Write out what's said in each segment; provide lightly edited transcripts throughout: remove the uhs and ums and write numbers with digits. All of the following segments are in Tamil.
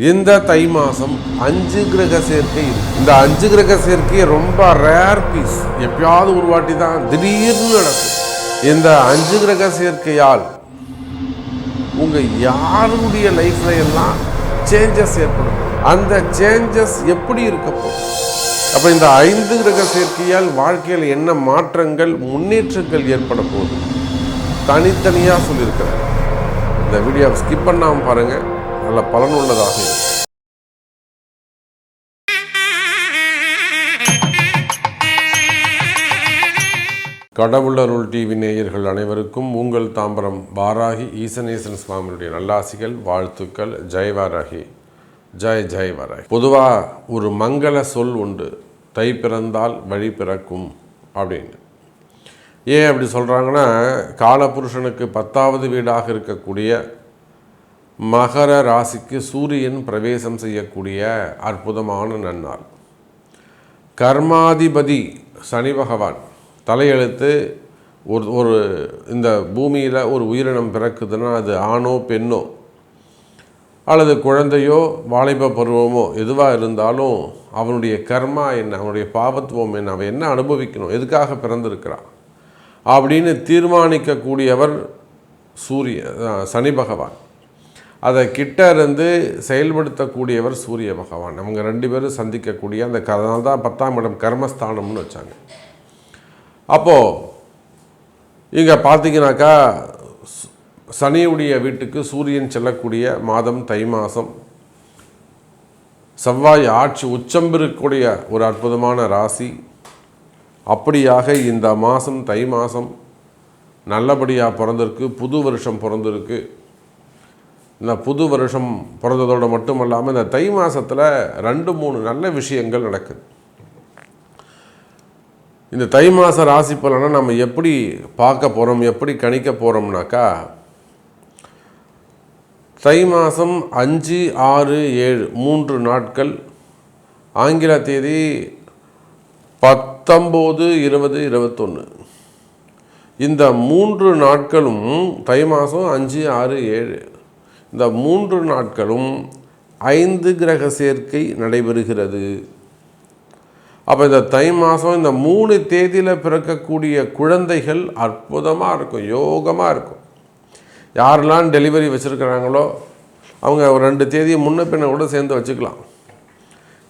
இந்த தை மாதம் 5 கிரக சேர்க்கை இருக்கு. இந்த 5 கிரக சேர்க்கை ரொம்ப ரேர் பீஸ், எப்பயாவது ஒரு வாட்டி தான் திடீர்னு நடக்கும். இந்த 5 கிரக சேர்க்கையால் உங்கள் யாருடைய லைஃப்ல எல்லாம் சேஞ்சஸ் ஏற்படும். அந்த சேஞ்சஸ் எப்படி இருக்கப்போ அப்போ இந்த 5 கிரக சேர்க்கையால் வாழ்க்கையில் என்ன மாற்றங்கள் முன்னேற்றங்கள் ஏற்பட போகுது தனித்தனியாக சொல்லியிருக்கிறேன். இந்த வீடியோவை ஸ்கிப் பண்ணாமல் பாருங்கள், நல்ல பலனுள்ளதாக இருக்கும். கடவுள் அருள் டிவி நேயர்கள் அனைவருக்கும் உங்கள் தாம்பரம் வாராகி ஈசனேசன் சுவாமியுடைய நல்லாசிகள், வாழ்த்துக்கள். ஜெய் வாராகி, ஜெய் ஜெய் வாராகி. பொதுவாக ஒரு மங்கள சொல் உண்டு, தை பிறந்தால் வழி பிறக்கும் அப்படின்னு. ஏன் அப்படி சொல்கிறாங்கன்னா, காலபுருஷனுக்கு 10வது வீடாக இருக்கக்கூடிய மகர ராசிக்கு சூரியன் பிரவேசம் செய்யக்கூடிய அற்புதமான நன்னாள். கர்மாதிபதி சனி பகவான் தலையெழுத்து ஒரு இந்த பூமியில் ஒரு உயிரினம் பிறக்குதுன்னா அது ஆணோ பெண்ணோ அல்லது குழந்தையோ வாலிப பருவமோ எதுவாக இருந்தாலும் அவனுடைய கர்மா என்ன, அவனுடைய பாவத்துவம் என்ன, அவன் என்ன அனுபவிக்கணும், எதுக்காக பிறந்திருக்கிறான் அப்படின்னு தீர்மானிக்கக்கூடியவர் சனி பகவான். அதை கிட்ட இருந்து செயல்படுத்தக்கூடியவர் சூரிய பகவான். அவங்க 2 பேரும் சந்திக்கக்கூடிய அந்த அதனால தான் 10ஆம் இடம் கர்மஸ்தானம்னு வச்சாங்க. அப்போது இங்கே பார்த்தீங்கன்னாக்கா சனியுடைய வீட்டுக்கு சூரியன் செல்லக்கூடிய மாதம் தை மாதம். செவ்வாய் ஆட்சி உச்சம் இருக்கக்கூடிய ஒரு அற்புதமான ராசி. அப்படியாக இந்த மாதம் தை மாதம் நல்லபடியாக பிறந்திருக்கு, புது வருஷம் பிறந்திருக்கு. இந்த புது வருஷம் பிறந்ததோடு மட்டும் இல்லாமல் இந்த தை மாதத்தில் 2-3 நல்ல விஷயங்கள் நடக்குது. இந்த தை மாத ராசி பலனை நம்ம எப்படி பார்க்க போகிறோம், எப்படி கணிக்க போகிறோம்னாக்கா, தை மாதம் 5, 6, 7 3 நாட்கள், ஆங்கில தேதி 19, 20, 21. இந்த 3 நாட்களும் தை மாதம் 5, 6, 7 இந்த 3 நாட்களும் 5 கிரக சேர்க்கை நடைபெறுகிறது. அப்போ இந்த தை மாதம் இந்த 3 தேதியில் பிறக்கக்கூடிய குழந்தைகள் அற்புதமாக இருக்கும், யோகமாக இருக்கும். யாரெல்லாம் டெலிவரி வச்சுருக்கிறாங்களோ அவங்க ஒரு 2 தேதியை முன்ன பின்ன கூட சேர்ந்து வச்சுக்கலாம்.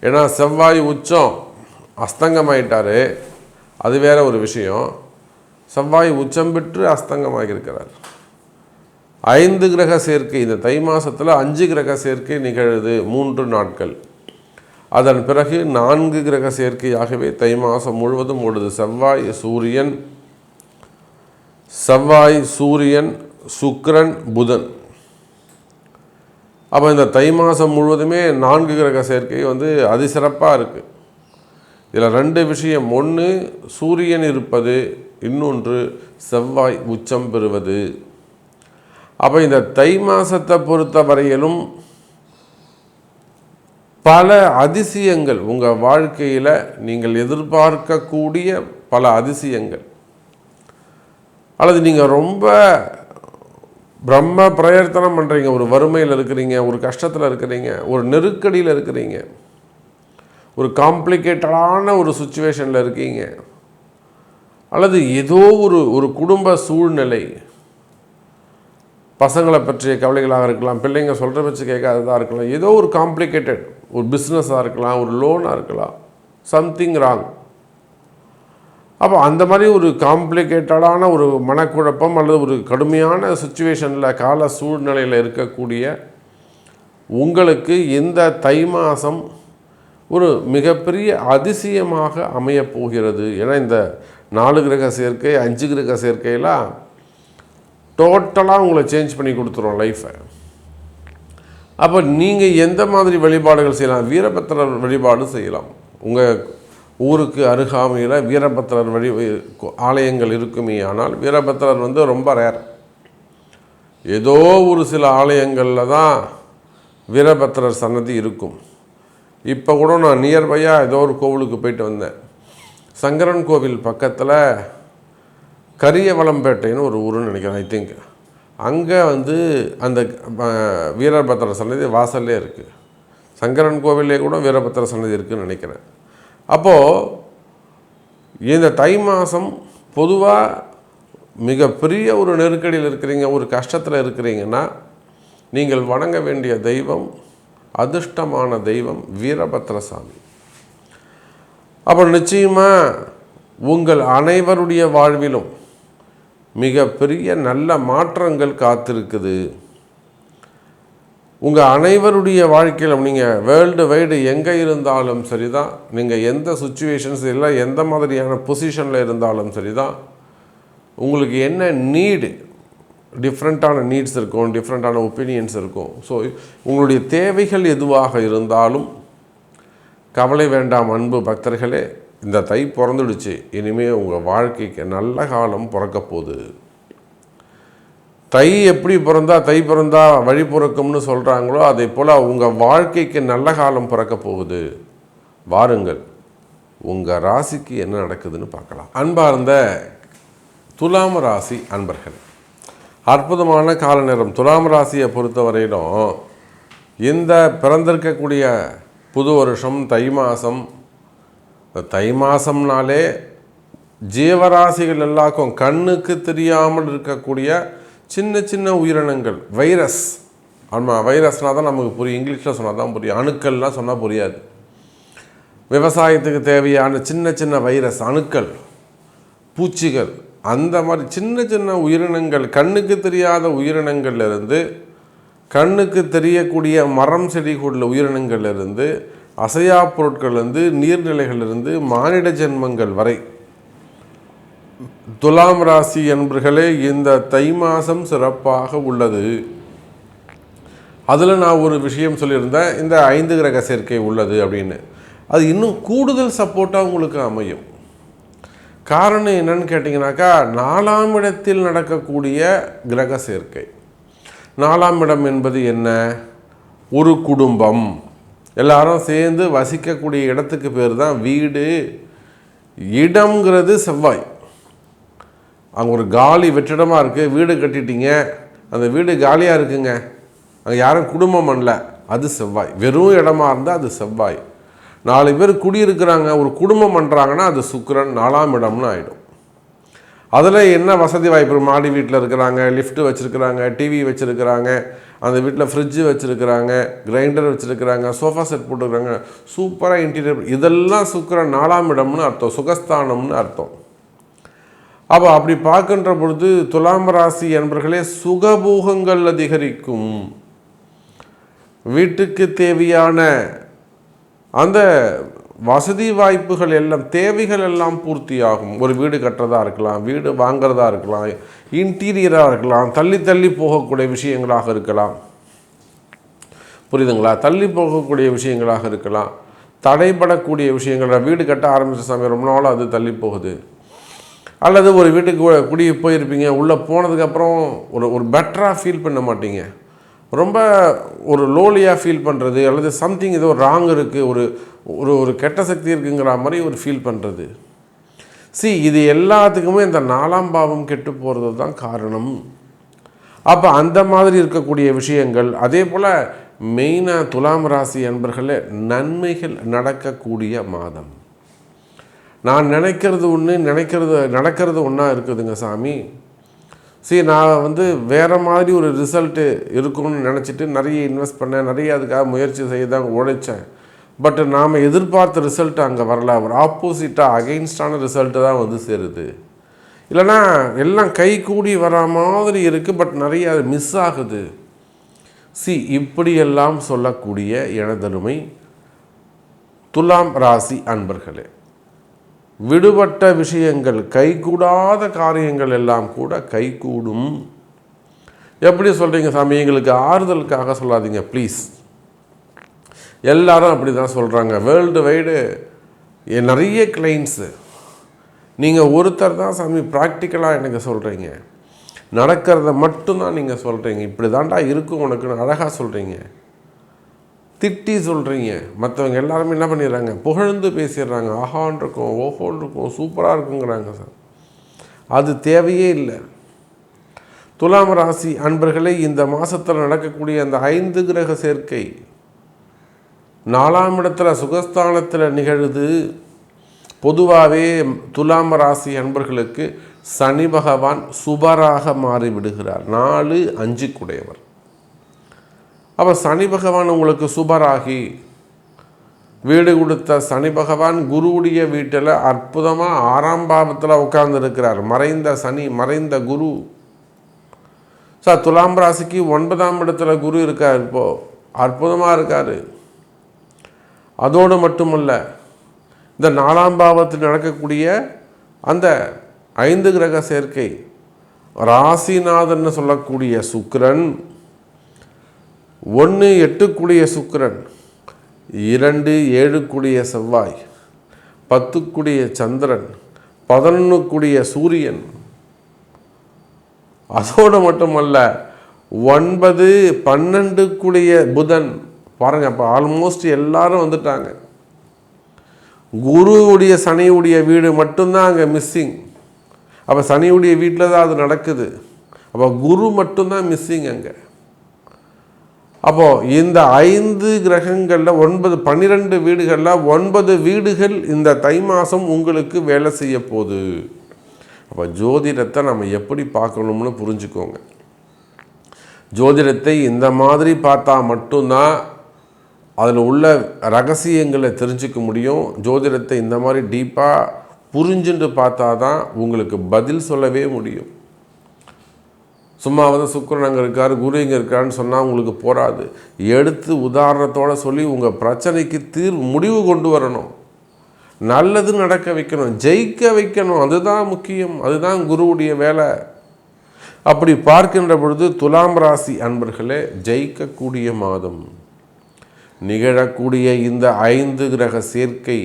ஏன்னா செவ்வாய் உச்சம் அஸ்தங்கமாயிட்டார், அது வேற ஒரு விஷயம். செவ்வாய் உச்சம் பெற்று அஸ்தங்கமாக இருக்கிறார். 5 கிரக சேர்க்கை இந்த தை மாதத்தில் 5 கிரக சேர்க்கை நிகழுது 3 நாட்கள். அதன் பிறகு 4 கிரக சேர்க்கையாகவே தை மாதம் முழுவதும் ஓடுது. செவ்வாய் சூரியன் சுக்கிரன் புதன். அப்போ இந்த தை மாதம் முழுவதுமே 4 கிரக சேர்க்கை அதிசிறப்பாக இருக்குது. இதில் 2 விஷயம், ஒன்று சூரியன் இருப்பது, இன்னொன்று செவ்வாய் உச்சம் பெறுவது. அப்போ இந்த தை மாதத்தை பொறுத்த வரையிலும் பல அதிசயங்கள் உங்கள் வாழ்க்கையில் நீங்கள் எதிர்பார்க்கக்கூடிய பல அதிசயங்கள், அல்லது நீங்கள் ரொம்ப பிரம்ம பிரயத்தனம் பண்ணுறீங்க, ஒரு வறுமையில் இருக்கிறீங்க, ஒரு கஷ்டத்தில் இருக்கிறீங்க, ஒரு நெருக்கடியில் இருக்கிறீங்க, ஒரு காம்ப்ளிகேட்டடான ஒரு சுச்சுவேஷனில் இருக்கீங்க, அல்லது ஏதோ ஒரு குடும்ப சூழ்நிலை, பசங்களை பற்றிய கவலைகளாக இருக்கலாம், பிள்ளைங்க சொல்கிற வச்சு கேட்காததாக இருக்கலாம், ஏதோ ஒரு காம்ப்ளிகேட்டட் ஒரு பிஸ்னஸாக இருக்கலாம், ஒரு லோனாக இருக்கலாம், சம்திங் ராங். அப்போ அந்த மாதிரி ஒரு காம்ப்ளிகேட்டடான ஒரு மனக்குழப்பம் அல்லது ஒரு கடுமையான சுச்சுவேஷனில் கால சூழ்நிலையில் இருக்கக்கூடிய உங்களுக்கு இந்த தை மாதம் ஒரு மிகப்பெரிய அதிசயமாக அமையப்போகிறது. ஏன்னா இந்த 4 கிரக சேர்க்கை 5 கிரக சேர்க்கையெல்லாம் டோட்டலாக உங்களை சேஞ்ச் பண்ணி கொடுத்துரும் லைஃப்பை. அப்போ நீங்கள் எந்த மாதிரி வழிபாடுகள் செய்யலாம்? வீரபத்திரர் வழிபாடு செய்யலாம். உங்கள் ஊருக்கு அருகாமையில் வீரபத்திரர் ஆலயங்கள் இருக்குமே. ஆனால் வீரபத்திரர் ரொம்ப ரேர். ஏதோ ஒரு சில ஆலயங்களில் தான் வீரபத்திரர் சன்னதி இருக்கும். இப்போ கூட நான் நியர்பையாக ஏதோ ஒரு கோவிலுக்கு போயிட்டு வந்தேன். சங்கரன் கோவில் பக்கத்தில் கரியவளம்பேட்டைன்னு ஒரு ஊருன்னு நினைக்கிறேன், ஐ திங்க். அங்கே அந்த வீரபத்திர சன்னதி வாசல்லே இருக்குது. சங்கரன் கோவிலே கூட வீரபத்திர சன்னதி இருக்குதுன்னு நினைக்கிறேன். அப்போது இந்த தை மாதம் பொதுவாக மிகப்பெரிய ஒரு நெருக்கடியில் இருக்கிறீங்க, ஒரு கஷ்டத்தில் இருக்கிறீங்கன்னா நீங்கள் வணங்க வேண்டிய தெய்வம், அதிர்ஷ்டமான தெய்வம் வீரபத்திர சாமி. அப்போ நிச்சயமாக உங்கள் அனைவருடைய வாழ்விலும் மிகப்பெரிய நல்ல மாற்றங்கள் காத்திருக்குது. உங்கள் அனைவருடைய வாழ்க்கையில் நீங்கள் வேர்ல்டு வைடு எங்கே இருந்தாலும் சரி தான், நீங்கள் எந்த சுச்சுவேஷன்ஸ் இல்லை எந்த மாதிரியான பொசிஷனில் இருந்தாலும் சரி தான், உங்களுக்கு என்ன நீடு, டிஃப்ரெண்ட்டான நீட்ஸ் இருக்கும், டிஃப்ரெண்ட்டான ஒப்பீனியன்ஸ் இருக்கும். ஸோ உங்களுடைய தேவைகள் எதுவாக இருந்தாலும் கவலை வேண்டாம் அன்பு பக்தர்களே. இந்த தை பிறந்துடுச்சு, இனிமேல் உங்கள் வாழ்க்கைக்கு நல்ல காலம் பிறக்க போகுது. தை எப்படி தை பிறந்தா வழி பிறக்கும்னு சொல்கிறாங்களோ அதே போல் உங்கள் வாழ்க்கைக்கு நல்ல காலம் பிறக்க போகுது. வாருங்கள், உங்கள் ராசிக்கு என்ன நடக்குதுன்னு பார்க்கலாம். அன்பார்ந்த துலாம் ராசி அன்பர்கள், அற்புதமான கால நேரம். துலாம் ராசியை பொறுத்தவரையிலும் இந்த பிறந்திருக்கக்கூடிய புது வருஷம் தை மாதம். தை மாதம்னாலே ஜீவராசிகள் எல்லாருக்கும் கண்ணுக்கு தெரியாமல் இருக்கக்கூடிய சின்ன சின்ன உயிரினங்கள், வைரஸ். ஆமாம், வைரஸ்னால் தான் நமக்கு புரியும், இங்கிலீஷில் சொன்னால் தான் புரியும், அணுக்கள்லாம் சொன்னால் புரியாது. விவசாயத்துக்கு தேவையான சின்ன சின்ன வைரஸ், அணுக்கள், பூச்சிகள், அந்த மாதிரி சின்ன சின்ன உயிரினங்கள், கண்ணுக்கு தெரியாத உயிரினங்கள்லேருந்து கண்ணுக்கு தெரியக்கூடிய மரம் செடி கொண்ட உயிரினங்கள்லேருந்து, அசையா பொருட்கள்லேருந்து, நீர்நிலைகளிலிருந்து, மானிட ஜென்மங்கள் வரை துலாம் ராசி என்பர்களே இந்த தை மாதம் சிறப்பாக உள்ளது. அதில் நான் ஒரு விஷயம் சொல்லியிருந்தேன், இந்த 5 கிரக சேர்க்கை உள்ளது அப்படின்னு. அது இன்னும் கூடுதல் சப்போர்ட்டாக உங்களுக்கு அமையும். காரணம் என்னன்னு கேட்டிங்கனாக்கா, 4ஆம் இடத்தில் நடக்கக்கூடிய கிரக சேர்க்கை. 4ஆம் இடம் என்பது என்ன? ஒரு குடும்பம், எல்லாரும் சேர்ந்து வசிக்கக்கூடிய இடத்துக்கு பேர் தான் வீடு. இடம்ங்கிறது செவ்வாய். அங்கே ஒரு காலி வெற்றிடமாக இருக்குது, வீடு கட்டிட்டீங்க, அந்த வீடு காலியாக இருக்குங்க, அங்கே யாரும் குடும்பம் பண்ணல, அது செவ்வாய். வெறும் இடமா இருந்தால் அது செவ்வாய். 4 பேர் குடியிருக்கிறாங்க, ஒரு குடும்பம் பண்ணுறாங்கன்னா அது சுக்கிரன், 4ஆம் இடம்னு ஆகிடும். அதில் என்ன வசதி வாய்ப்பு? மாடி வீட்டில் இருக்கிறாங்க, லிஃப்ட்டு வச்சுருக்கிறாங்க, டிவி வச்சுருக்கிறாங்க, அந்த வீட்டில் ஃப்ரிட்ஜு வச்சுருக்கிறாங்க, கிரைண்டர் வச்சுருக்கிறாங்க, சோஃபா செட் போட்டுருக்குறாங்க, சூப்பராக இன்டீரியர். இதெல்லாம் சுக்கிரன் 4ஆம் இடம்னு அர்த்தம், சுகஸ்தானம்னு அர்த்தம். அப்போ அப்படி பார்க்கின்ற பொழுது துலாம் ராசி என்பர்களே சுகபோகங்கள் அதிகரிக்கும். வீட்டுக்கு தேவையான அந்த வசதி வாய்ப்புகள் எல்லாம், தேவைகள் எல்லாம் பூர்த்தியாகும். ஒரு வீடு கட்டுறதா இருக்கலாம், வீடு வாங்கிறதா இருக்கலாம், இன்டீரியராக இருக்கலாம், தள்ளி தள்ளி போகக்கூடிய விஷயங்களாக இருக்கலாம். புரியுதுங்களா? தள்ளி போகக்கூடிய விஷயங்களாக இருக்கலாம், தடைபடக்கூடிய விஷயங்கள். வீடு கட்ட ஆரம்பித்த சமயம் ரொம்ப நாள் அது தள்ளி போகுது. அல்லது ஒரு வீட்டுக்கு குடி போயிருப்பீங்க, உள்ளே போனதுக்கப்புறம் ஒரு பெட்டராக ஃபீல் பண்ண மாட்டீங்க, ரொம்ப ஒரு லோலியாக ஃபீல் பண்ணுறது, அல்லது சம்திங் ஏதோ ராங் இருக்குது, ஒரு ஒரு ஒரு கெட்ட சக்தி இருக்குங்கிற மாதிரி ஒரு ஃபீல் பண்ணுறது. இது எல்லாத்துக்குமே இந்த 4ஆம் பாவம் கெட்டு போகிறது தான் காரணம். அப்போ அந்த மாதிரி இருக்கக்கூடிய விஷயங்கள். அதே போல் மெயினாக துலாம் ராசி என்பர்களே நன்மைகள் நடக்கக்கூடிய மாதம். நான் நினைக்கிறது ஒன்று, நடக்கிறது ஒன்றா இருக்குதுங்க சாமி. நான் வேறு மாதிரி ஒரு ரிசல்ட்டு இருக்கும்னு நினச்சிட்டு நிறைய இன்வெஸ்ட் பண்ணேன், நிறைய அதுக்காக முயற்சி செய்ய தான் உழைச்சேன். பட் நாம் எதிர்பார்த்த ரிசல்ட் அங்கே வரல, ஒரு ஆப்போசிட்டாக அகெயின்ஸ்டான ரிசல்ட்டு தான் சேருது. இல்லைனா எல்லாம் கை கூடி வர மாதிரி இருக்குது, பட் நிறைய அது மிஸ் ஆகுது. இப்படியெல்லாம் சொல்லக்கூடிய எனதருமை துலாம் ராசி அன்பர்களே, விடுபட்ட விஷயங்கள், கைகூடாத காரியங்கள் எல்லாம் கூட கைகூடும். எப்படி சொல்கிறீங்க சாமி? எங்களுக்கு ஆறுதலுக்காக சொல்லாதீங்க ப்ளீஸ். எல்லாரும் அப்படி தான் சொல்கிறாங்க. வேர்ல்டு வைடு நிறைய கிளைண்ட்ஸு. நீங்கள் ஒருத்தர் தான் சாமி ப்ராக்டிக்கலாக எனக்கு சொல்கிறீங்க, நடக்கிறத மட்டும்தான் நீங்கள் சொல்கிறீங்க. இப்படி தாண்டா இருக்கும் உனக்குன்னு அழகாக சொல்கிறீங்க, திட்டி சொல்கிறீங்க. மற்றவங்க எல்லாருமே என்ன பண்ணிடுறாங்க? புகழ்ந்து பேசிடுறாங்க. ஆஹான் இருக்கும், ஓஹோன் இருக்கும், சூப்பராக இருக்குங்கிறாங்க சார். அது தேவையே இல்லை. துலாம் ராசி அன்பர்களே, இந்த மாதத்தில் நடக்கக்கூடிய அந்த 5 கிரக சேர்க்கை 4ஆம் இடத்துல சுகஸ்தானத்தில் நிகழுது. பொதுவாகவே துலாம் ராசி அன்பர்களுக்கு சனி பகவான் சுபராக மாறிவிடுகிறார். 4, 5 கூடையவர். அப்போ சனி பகவான் உங்களுக்கு சுபராகி வீடு கொடுத்த சனி பகவான் குருவுடைய வீட்டில் அற்புதமாக 6ஆம் பாவத்தில் உட்கார்ந்துருக்கிறார். மறைந்த சனி, மறைந்த குரு. சார் துலாம் ராசிக்கு 9ஆம் இடத்துல குரு இருக்கார். இப்போது அற்புதமாக இருக்கார். அதோடு மட்டுமல்ல, இந்த 4ஆம் பாவத்தில் நடக்கக்கூடிய அந்த 5 கிரக சேர்க்கை, ராசிநாதன் சொல்லக்கூடிய சுக்கிரன், 1 8 கூடிய சுக்கிரன், 2 7 கூடிய செவ்வாய், 10 கூடிய சந்திரன், 11 கூடிய சூரியன், அதோடு மட்டுமல்ல 9 12 கூடிய புதன். பாருங்கள், அப்போ ஆல்மோஸ்ட் எல்லாரும் வந்துட்டாங்க. குருவுடைய சனியுடைய வீடு மட்டும்தான் அங்கே மிஸ்ஸிங். அப்போ சனியுடைய வீட்டில் தான் அது நடக்குது. அப்போ குரு மட்டும்தான் மிஸ்ஸிங் அங்கே. அப்போது இந்த 5 கிரகங்களில் 9 12 வீடுகளில் 9 வீடுகள் இந்த தை மாதம் உங்களுக்கு வேலை செய்ய போகுது. அப்போ ஜோதிடத்தை நம்ம எப்படி பார்க்கணும்னு புரிஞ்சுக்கோங்க. ஜோதிடத்தை இந்த மாதிரி பார்த்தா மட்டும்தான் அதில் உள்ள ரகசியங்களை தெரிஞ்சுக்க முடியும். ஜோதிடத்தை இந்த மாதிரி டீப்பாக புரிஞ்சுட்டு பார்த்தா தான் உங்களுக்கு பதில் சொல்லவே முடியும். சும்மா சுக்கிரன் அங்கே இருக்கார், குரு இங்கே இருக்காருன்னு சொன்னால் உங்களுக்கு போராது. எடுத்து உதாரணத்தோடு சொல்லி உங்கள் பிரச்சனைக்கு முடிவு கொண்டு வரணும். நல்லது நடக்க வைக்கணும், ஜெயிக்க வைக்கணும். அதுதான் முக்கியம், அதுதான் குருவுடைய வேலை. அப்படி பார்க்கின்ற பொழுது துலாம் ராசி அன்பர்களே, ஜெயிக்கக்கூடிய மாதம். நிகழக்கூடிய இந்த 5 கிரக சேர்க்கை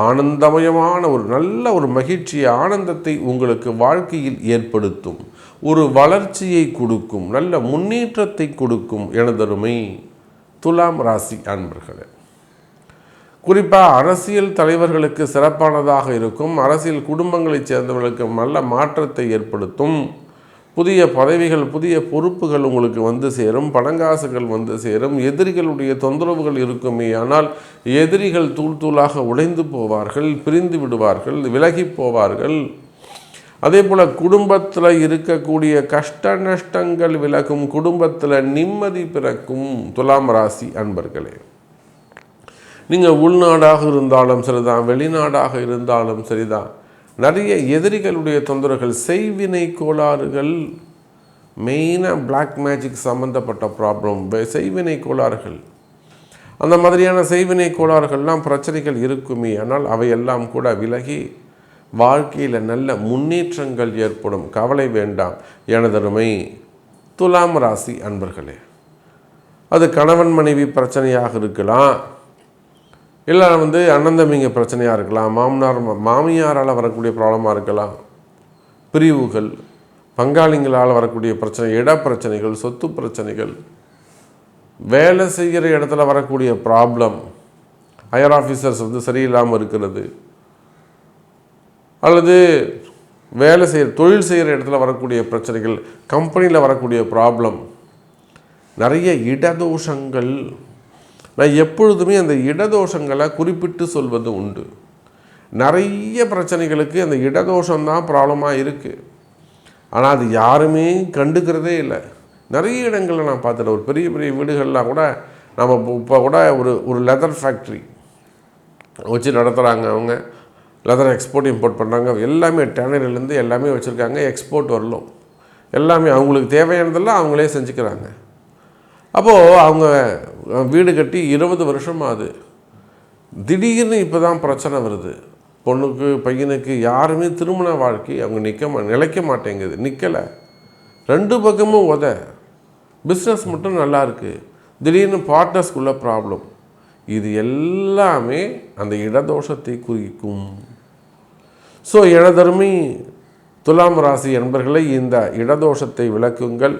ஆனந்தமயமான ஒரு நல்ல ஒரு மகிழ்ச்சி, ஆனந்தத்தை உங்களுக்கு வாழ்க்கையில் ஏற்படுத்தும். ஒரு வளர்ச்சியை கொடுக்கும், நல்ல முன்னேற்றத்தை கொடுக்கும். எனதருமை துலாம் ராசி அன்பர்களே, குறிப்பாக அரசியல் தலைவர்களுக்கு சிறப்பானதாக இருக்கும். அரசியல் குடும்பங்களைச் சேர்ந்தவர்களுக்கு நல்ல மாற்றத்தை ஏற்படுத்தும். புதிய பதவிகள், புதிய பொறுப்புகள் உங்களுக்கு வந்து சேரும். பணங்காசுகள் வந்து சேரும். எதிரிகளுடைய தொந்தரவுகள் இருக்குமே, ஆனால் எதிரிகள் தூள் தூளாக உடைந்து போவார்கள், பிரிந்து விடுவார்கள், விலகி போவார்கள். அதே போல் குடும்பத்தில் இருக்கக்கூடிய கஷ்ட நஷ்டங்கள் விலகும், குடும்பத்தில் நிம்மதி பிறக்கும். துலாம் ராசி அன்பர்களே, நீங்கள் உள்நாடாக இருந்தாலும் சரிதான், வெளிநாடாக இருந்தாலும் சரிதான், நிறைய எதிரிகளுடைய தொந்தரவுகள், செய்வினை கோளாறுகள், மெயினாக பிளாக் மேஜிக் சம்மந்தப்பட்ட ப்ராப்ளம், செய்வினை கோளாறுகள், அந்த மாதிரியான செய்வினை கோளாறுகள்லாம் பிரச்சனைகள் இருக்குமே, ஆனால் அவையெல்லாம் கூட விலகி வாழ்க்கையில் நல்ல முன்னேற்றங்கள் ஏற்படும். கவலை வேண்டாம் எனதருமை துலாம் ராசி அன்பர்களே. அது கணவன் மனைவி பிரச்சனையாக இருக்கலாம், இல்லை அண்ணன் தம்பிங்க பிரச்சனையாக இருக்கலாம், மாமியாரால் வரக்கூடிய ப்ராப்ளமாக இருக்கலாம், பிரிவுகள், பங்காளிங்களால் வரக்கூடிய பிரச்சனை, இட பிரச்சனைகள், சொத்து பிரச்சனைகள், வேலை செய்கிற இடத்துல வரக்கூடிய ப்ராப்ளம், ஹையர் ஆஃபீஸர்ஸ் சரியில்லாமல் இருக்கிறது, அல்லது வேலை தொழில் செய்கிற இடத்துல வரக்கூடிய பிரச்சனைகள், கம்பெனியில் வரக்கூடிய ப்ராப்ளம், நிறைய இடதோஷங்கள். நான் எப்பொழுதுமே அந்த இடதோஷங்களை குறிப்பிட்டு சொல்வது உண்டு. நிறைய பிரச்சனைகளுக்கு அந்த இடதோஷம்தான் ப்ராப்ளமாக இருக்குது. ஆனால் அது யாருமே கண்டுக்கிறதே இல்லை. நிறைய இடங்களில் நான் பார்த்துட்டேன். ஒரு பெரிய பெரிய வீடுகள்லாம் கூட நம்ம இப்போ கூட ஒரு லெதர் ஃபேக்ட்ரி வச்சு நடத்துகிறாங்க. அவங்க லெதர் எக்ஸ்போர்ட் இம்போர்ட் பண்ணுறாங்க. எல்லாமே டேனரிலேருந்து எல்லாமே வச்சுருக்காங்க. எக்ஸ்போர்ட் வரலும் எல்லாமே அவங்களுக்கு தேவையானதெல்லாம் அவங்களே செஞ்சுக்கிறாங்க. அப்போது அவங்க வீடு கட்டி 20 வருஷமாகுது. திடீர்னு இப்போ தான் பிரச்சனை வருது. பொண்ணுக்கு பையனுக்கு யாருமே திருமண வாழ்க்கை அவங்க நிலைக்க மாட்டேங்குது, நிற்கலை. 2 பக்கமும் பிஸ்னஸ் மட்டும் நல்லா இருக்குது, திடீர்னு பார்ட்னர்ஸ்குள்ள ப்ராப்ளம். இது எல்லாமே அந்த இடதோஷத்தை குறிக்கும். ஸோ எனதருமை துலாம் ராசி என்பர்களை, இந்த இடதோஷத்தை விளக்குங்கள்.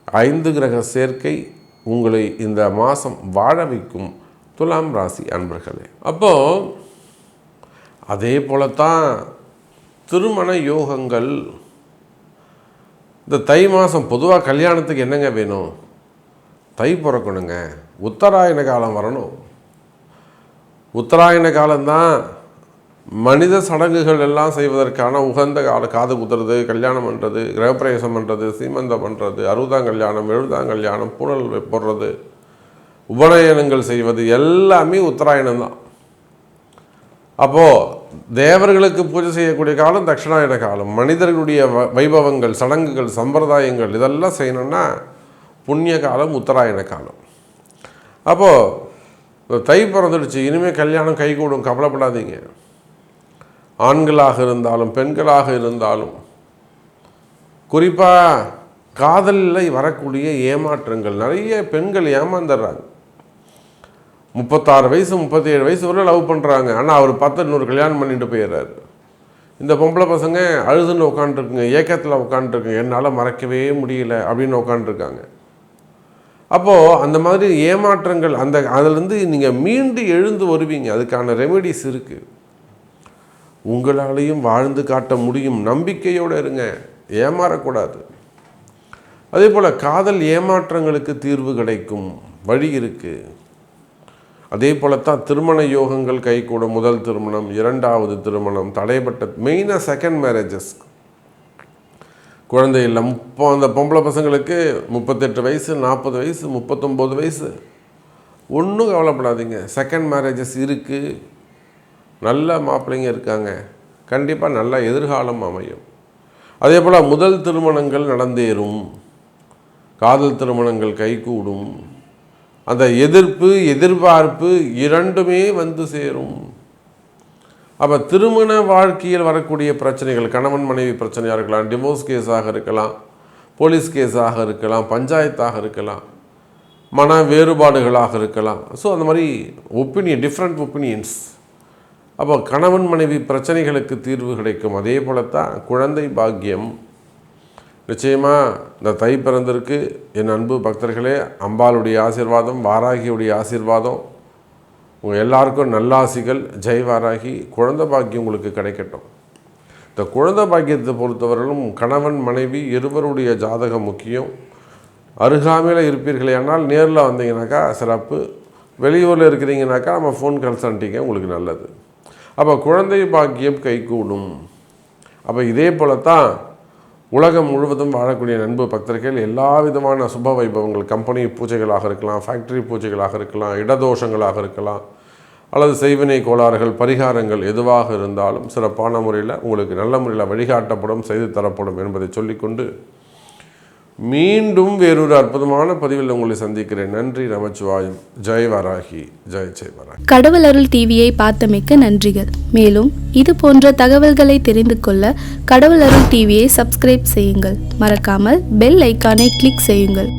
5 கிரக சேர்க்கை உங்களை இந்த மாதம் வாழ வைக்கும் துலாம் ராசி அன்பர்களே. அப்போது அதே போலத்தான் திருமண யோகங்கள். இந்த தை மாதம் பொதுவாக கல்யாணத்துக்கு என்னங்க வேணும்? தை பிறக்கணுங்க, உத்தராயண காலம் வரணும், உத்தராயண காலம்தான் மனித சடங்குகள் எல்லாம் செய்வதற்கான உகந்த காது குத்துறது, கல்யாணம் பண்ணுறது, கிரகப்பிரவேசம் பண்ணுறது, சீமந்தம் பண்ணுறது, 60ஆம் கல்யாணம், 70ஆம் கல்யாணம், பூணல் போடுறது, உபநயனங்கள் செய்வது எல்லாமே உத்தராயணம் தான். அப்போது தேவர்களுக்கு பூஜை செய்யக்கூடிய காலம் தட்சிணாயன காலம். மனிதர்களுடைய வைபவங்கள், சடங்குகள், சம்பிரதாயங்கள் இதெல்லாம் செய்யணும்னா புண்ணிய காலம் உத்தராயண காலம். அப்போது தை பிறந்துடுச்சு, இனிமேல் கல்யாணம் கைகூடும், கவலைப்படாதீங்க. ஆண்களாக இருந்தாலும் பெண்களாக இருந்தாலும், குறிப்பாக காதலில் வரக்கூடிய ஏமாற்றங்கள், நிறைய பெண்கள் ஏமாந்துடுறாங்க. 36 வயசு 37 வயசு வரை லவ் பண்ணுறாங்க. ஆனால் அவர் 10 இன்னொரு கல்யாணம் பண்ணிட்டு போயிடுறாரு. இந்த பொம்பளை பசங்க அழுதுன்னு உட்காந்துருக்குங்க, ஏக்கத்தில் உட்காந்துருக்குங்க, என்னால் மறக்கவே முடியல அப்படின்னு உட்காந்துருக்காங்க. அப்போது அந்த மாதிரி ஏமாற்றங்கள், அதிலேருந்து நீங்கள் மீண்டு எழுந்து வருவீங்க. அதுக்கான ரெமெடிஸ் இருக்குது. உங்களாலையும் வாழ்ந்து காட்ட முடியும். நம்பிக்கையோடு இருங்க, ஏமாறக்கூடாது. அதே போல் காதல் ஏமாற்றங்களுக்கு தீர்வு கிடைக்கும், வழி இருக்குது. அதே போலத்தான் திருமண யோகங்கள் கைகூடும். முதல் திருமணம், 2வது திருமணம், தடைப்பட்ட மெயினாக செகண்ட் மேரேஜஸ், குழந்தை இல்லை. அந்த பொம்பளை பசங்களுக்கு 38 வயசு, 40 வயசு, 39 வயசு, ஒன்றும் கவலைப்படாதீங்க. செகண்ட் மேரேஜஸ் இருக்குது, நல்ல மாப்பிள்ளைங்க இருக்காங்க, கண்டிப்பாக நல்ல எதிர்காலம் அமையும். அதே போல் முதல் திருமணங்கள் நடந்தேறும், காதல் திருமணங்கள் கைகூடும். அந்த எதிர்பார்ப்பு இரண்டுமே வந்து சேரும். அப்போ திருமண வாழ்க்கையில் வரக்கூடிய பிரச்சனைகள், கணவன் மனைவி பிரச்சனையாக இருக்கலாம், டிவோர்ஸ் கேஸாக இருக்கலாம், போலீஸ் கேஸாக இருக்கலாம், பஞ்சாயத்தாக இருக்கலாம், மன வேறுபாடுகளாக இருக்கலாம். ஸோ அந்த மாதிரி டிஃப்ரெண்ட் ஒப்பீனியன்ஸ். அப்போ கணவன் மனைவி பிரச்சனைகளுக்கு தீர்வு கிடைக்கும். அதே போலத்தான் குழந்தை பாக்கியம். நிச்சயமாக இந்த தை பிறந்திருக்கு என் அன்பு பக்தர்களே. அம்பாளுடைய ஆசீர்வாதம், வாராகியுடைய ஆசீர்வாதம் உங்கள் எல்லாருக்கும் நல்லாசிகள். ஜெய் வாராகி. குழந்தை பாக்கியம் உங்களுக்கு கிடைக்கட்டும். இந்த குழந்தை பாக்கியத்தை பொறுத்தவரையிலும் கணவன் மனைவி இருவருடைய ஜாதகம் முக்கியம். அருகாமையில் இருப்பீர்களே ஆனால் நேரில் வந்தீங்கன்னாக்கா சிறப்பு. வெளியூரில் இருக்கிறீங்கனாக்கா நம்ம ஃபோன் கன்சல்ட்டிங்க உங்களுக்கு நல்லது. அப்போ குழந்தை பாக்கியம் கைகூடும். அப்போ இதே போலத்தான் உலகம் முழுவதும் வாழக்கூடிய நண்பு பக்தர்கள் எல்லா விதமான சுப வைபவங்கள், கம்பெனி பூஜைகளாக இருக்கலாம், ஃபேக்ட்ரி பூஜைகளாக இருக்கலாம், இடதோஷங்களாக இருக்கலாம், அல்லது செய்வினை கோளாறுகள், பரிகாரங்கள் எதுவாக இருந்தாலும் சிறப்பான முறையில் உங்களுக்கு நல்ல முறையில் வழிகாட்டப்படும், செய்து தரப்படும் என்பதை சொல்லிக்கொண்டு மீண்டும் வேறொரு அற்புதமான பதிவில் உங்களை சந்திக்கிறேன். நன்றி. நமச்சிவாயம். ஜெய் வராகி. ஜெய் வராகி. கடவுள் அருள் டிவியை பார்த்தமைக்க நன்றிகள். மேலும் இது போன்ற தகவல்களை தெரிந்து கொள்ள கடவுள் அருள் டிவியை சப்ஸ்கிரைப் செய்யுங்கள். மறக்காமல் பெல் ஐக்கானை கிளிக் செய்யுங்கள்.